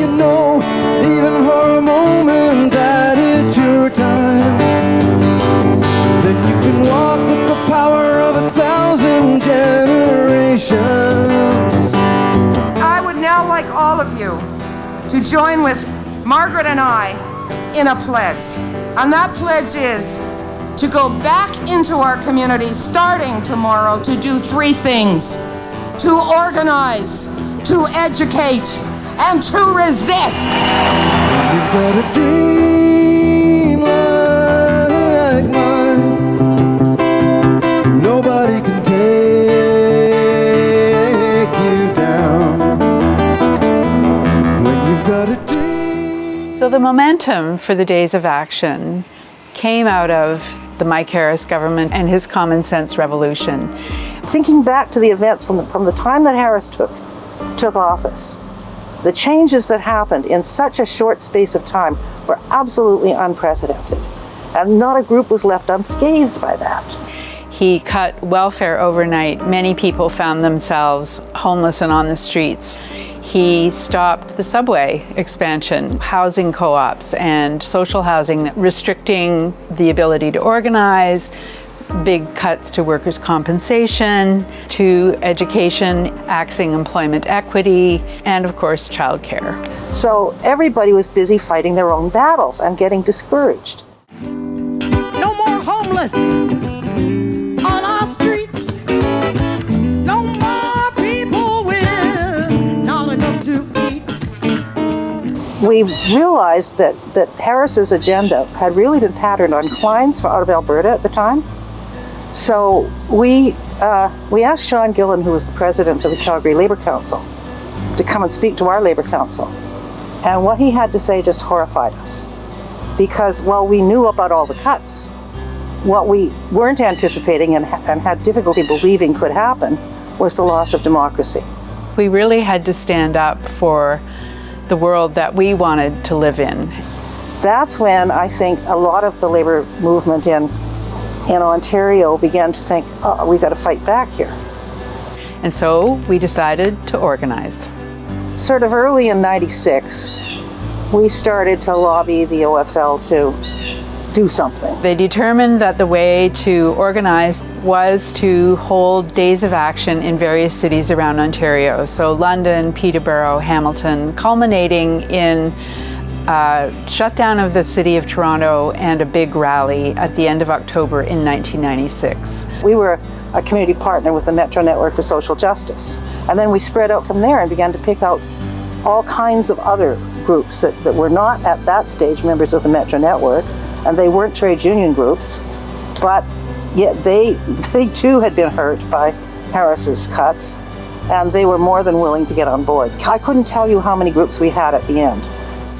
you know, even for a moment, that it's your time. Then you can walk with the power of 1,000 generations. I would now like all of you to join with Margaret and I in a pledge. And that pledge is to go back into our community starting tomorrow to do 3 things: to organize, to educate, and to resist. You've got a dream like mine. Nobody can take you down. When you've got a dream. So the momentum for the Days of Action came out of the Mike Harris government and his common sense revolution. Thinking back to the events from the time that Harris took office, the changes that happened in such a short space of time were absolutely unprecedented. And not a group was left unscathed by that. He cut welfare overnight. Many people found themselves homeless and on the streets. He stopped the subway expansion, housing co-ops and social housing, restricting the ability to organize, big cuts to workers' compensation, to education, axing employment equity, and of course, childcare. So everybody was busy fighting their own battles and getting discouraged. No more homeless on our streets. No more people with not enough to eat. We realized that Harris's agenda had really been patterned on clients out of Alberta at the time. So we asked Sean Gillen, who was the president of the Calgary Labour Council, to come and speak to our Labour Council. And what he had to say just horrified us. Because while we knew about all the cuts, what we weren't anticipating and had difficulty believing could happen was the loss of democracy. We really had to stand up for the world that we wanted to live in. That's when I think a lot of the labour movement in Ontario began to think, oh, we've got to fight back here. And so we decided to organize. Sort of early in '96, we started to lobby the OFL to do something. They determined that the way to organize was to hold Days of Action in various cities around Ontario. So London, Peterborough, Hamilton, culminating in shutdown of the city of Toronto and a big rally at the end of October in 1996. We were a community partner with the Metro Network for Social Justice. And then we spread out from there and began to pick out all kinds of other groups that were not at that stage members of the Metro Network, and they weren't trade union groups, but yet they too had been hurt by Harris's cuts, and they were more than willing to get on board. I couldn't tell you how many groups we had at the end.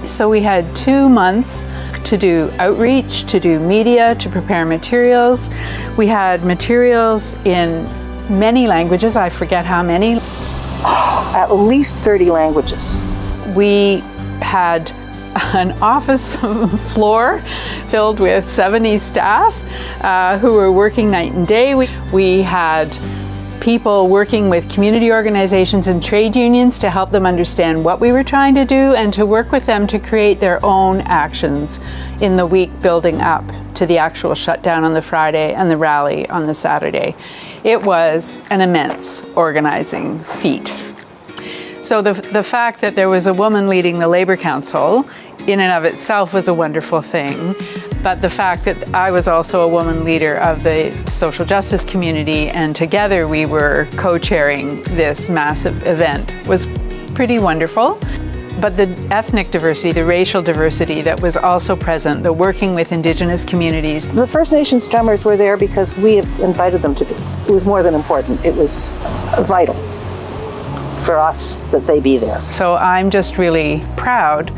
So we had 2 months to do outreach, to do media, to prepare materials. We had materials in many languages, I forget how many. At least 30 languages. We had an office floor filled with 70 staff who were working night and day. We had people working with community organizations and trade unions to help them understand what we were trying to do and to work with them to create their own actions in the week building up to the actual shutdown on the Friday and the rally on the Saturday. It was an immense organizing feat. So the fact that there was a woman leading the Labour Council in and of itself was a wonderful thing. But the fact that I was also a woman leader of the social justice community and together we were co-chairing this massive event was pretty wonderful. But the ethnic diversity, the racial diversity that was also present, the working with Indigenous communities. The First Nations drummers were there because we invited them to be. It was more than important, it was vital for us that they be there. So I'm just really proud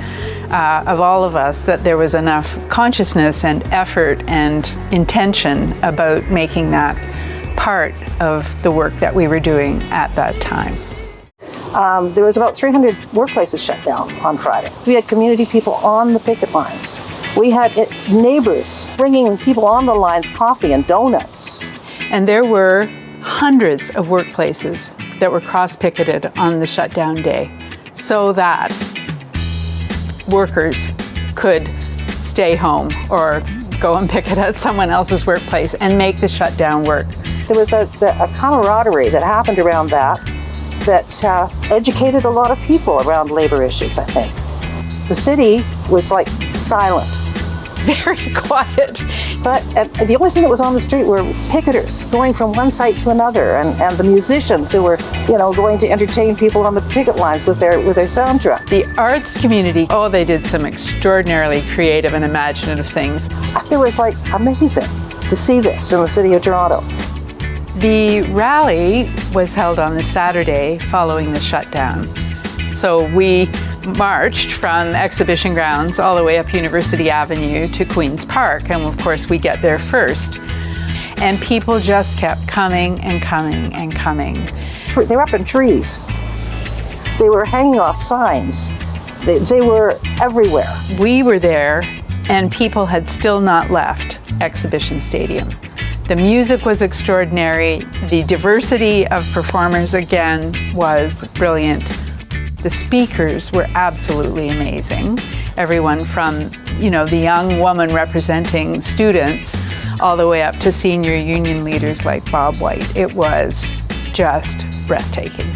of all of us that there was enough consciousness and effort and intention about making that part of the work that we were doing at that time. There was about 300 workplaces shut down on Friday. We had community people on the picket lines. We had neighbors bringing people on the lines coffee and donuts. And there were hundreds of workplaces that were cross-picketed on the shutdown day so that workers could stay home or go and picket at someone else's workplace and make the shutdown work. There was a camaraderie that happened around that educated a lot of people around labor issues, I think. The city was like silent. Very quiet. But the only thing that was on the street were picketers going from one site to another, and the musicians who were, going to entertain people on the picket lines with their soundtrack. The arts community, they did some extraordinarily creative and imaginative things. It was like amazing to see this in the city of Toronto. The rally was held on the Saturday following the shutdown. So we marched from Exhibition Grounds all the way up University Avenue to Queen's Park, and of course we get there first. And people just kept coming and coming and coming. They were up in trees. They were hanging off signs. They were everywhere. We were there and people had still not left Exhibition Stadium. The music was extraordinary. The diversity of performers again was brilliant. The speakers were absolutely amazing. Everyone from, the young woman representing students all the way up to senior union leaders like Bob White. It was just breathtaking.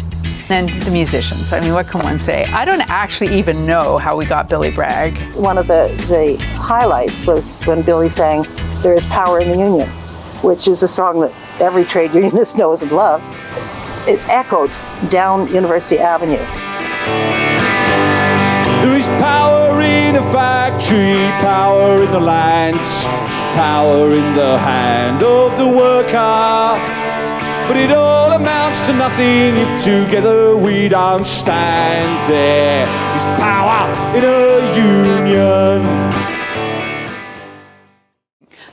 And the musicians, what can one say? I don't actually even know how we got Billy Bragg. One of the highlights was when Billy sang "There Is Power in the Union," which is a song that every trade unionist knows and loves. It echoed down University Avenue. There is power in a factory, power in the lands, power in the hand of the worker. But it all amounts to nothing if together we don't stand. There is power in a union.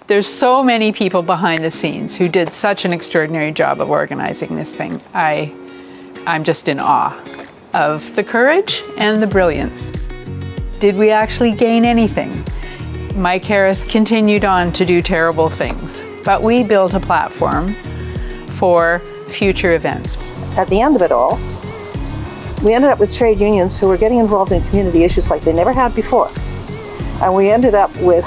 There's so many people behind the scenes who did such an extraordinary job of organizing this thing. I'm just in awe of the courage and the brilliance. Did we actually gain anything? Mike Harris continued on to do terrible things, but we built a platform for future events. At the end of it all, we ended up with trade unions who were getting involved in community issues like they never had before. And we ended up with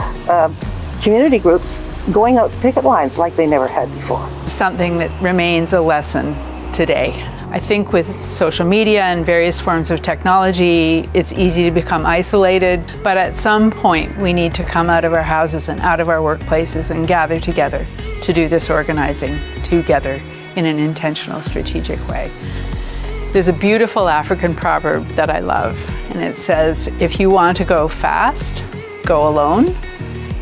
community groups going out to picket lines like they never had before. Something that remains a lesson today. I think with social media and various forms of technology, it's easy to become isolated, but at some point we need to come out of our houses and out of our workplaces and gather together to do this organizing together in an intentional, strategic way. There's a beautiful African proverb that I love, and it says, if you want to go fast, go alone.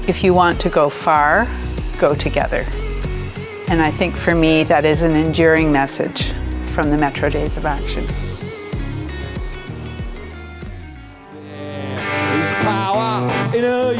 If you want to go far, go together. And I think for me, that is an enduring message from the Metro Days of Action. There is power in a